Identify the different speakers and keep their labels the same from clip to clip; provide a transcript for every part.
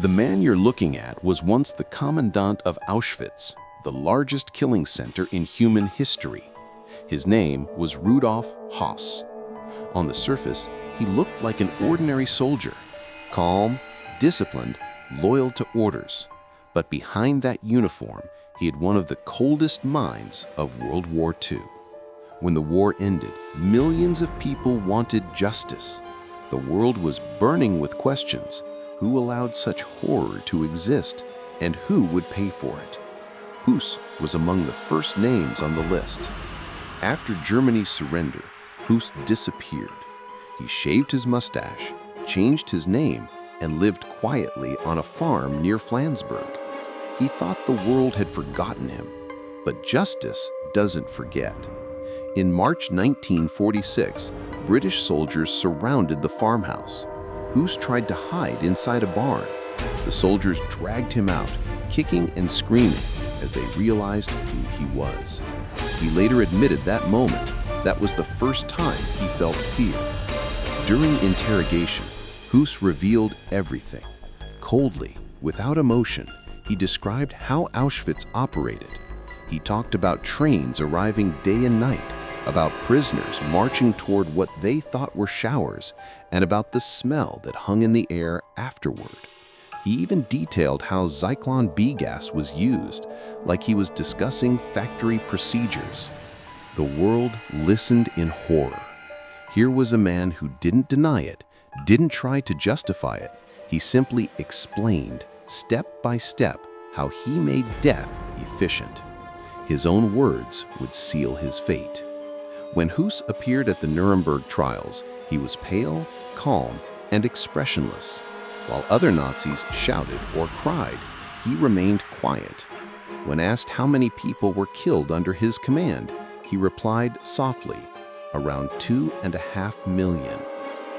Speaker 1: The man you're looking at was once the Commandant of Auschwitz, the largest killing center in human history. His name was Rudolf Höss. On the surface, he looked like an ordinary soldier, calm, disciplined, loyal to orders. But behind that uniform, he had one of the coldest minds of World War II. When the war ended, millions of people wanted justice. The world was burning with questions. Who allowed such horror to exist, and who would pay for it? Höss was among the first names on the list. After Germany's surrender, Höss disappeared. He shaved his mustache, changed his name, and lived quietly on a farm near Flansburg. He thought the world had forgotten him, but justice doesn't forget. In March 1946, British soldiers surrounded the farmhouse. Höss tried to hide inside a barn. The soldiers dragged him out, kicking and screaming as they realized who he was. He later admitted that moment, that was the first time he felt fear. During interrogation, Höss revealed everything. Coldly, without emotion, he described how Auschwitz operated. He talked about trains arriving day and night, about prisoners marching toward what they thought were showers, and about the smell that hung in the air afterward. He even detailed how Zyklon B gas was used, like he was discussing factory procedures. The world listened in horror. Here was a man who didn't deny it, didn't try to justify it. He simply explained, step by step, how he made death efficient. His own words would seal his fate. When Höss appeared at the Nuremberg trials, he was pale, calm, and expressionless. While other Nazis shouted or cried, he remained quiet. When asked how many people were killed under his command, he replied softly, around 2.5 million.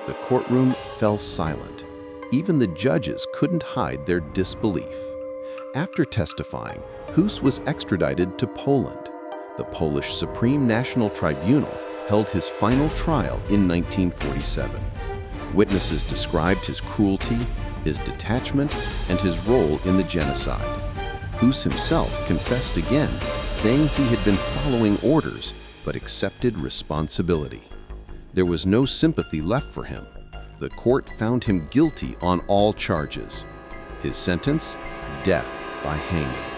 Speaker 1: The courtroom fell silent. Even the judges couldn't hide their disbelief. After testifying, Höss was extradited to Poland. The Polish Supreme National Tribunal held his final trial in 1947. Witnesses described his cruelty, his detachment, and his role in the genocide. Höss himself confessed again, saying he had been following orders but accepted responsibility. There was no sympathy left for him. The court found him guilty on all charges. His sentence? Death by hanging.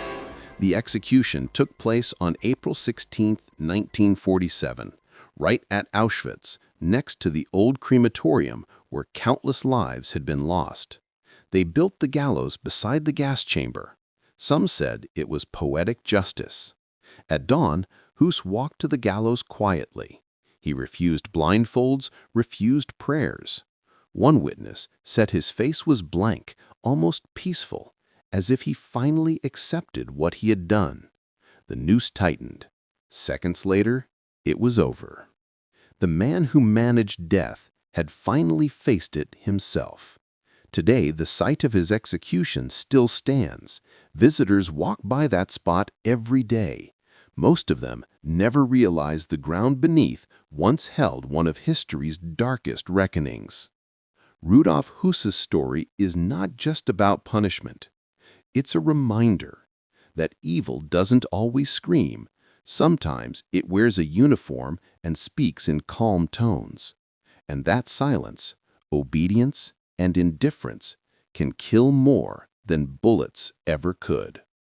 Speaker 1: The execution took place on April 16, 1947, right at Auschwitz, next to the old crematorium where countless lives had been lost. They built the gallows beside the gas chamber. Some said it was poetic justice. At dawn, Höss walked to the gallows quietly. He refused blindfolds, refused prayers. One witness said his face was blank, almost peaceful, as if he finally accepted what he had done. The noose tightened. Seconds later, it was over. The man who managed death had finally faced it himself. Today, the site of his execution still stands. Visitors walk by that spot every day. Most of them never realize the ground beneath once held one of history's darkest reckonings. Rudolf Höss's story is not just about punishment. It's a reminder that evil doesn't always scream. Sometimes it wears a uniform and speaks in calm tones. And that silence, obedience, and indifference can kill more than bullets ever could.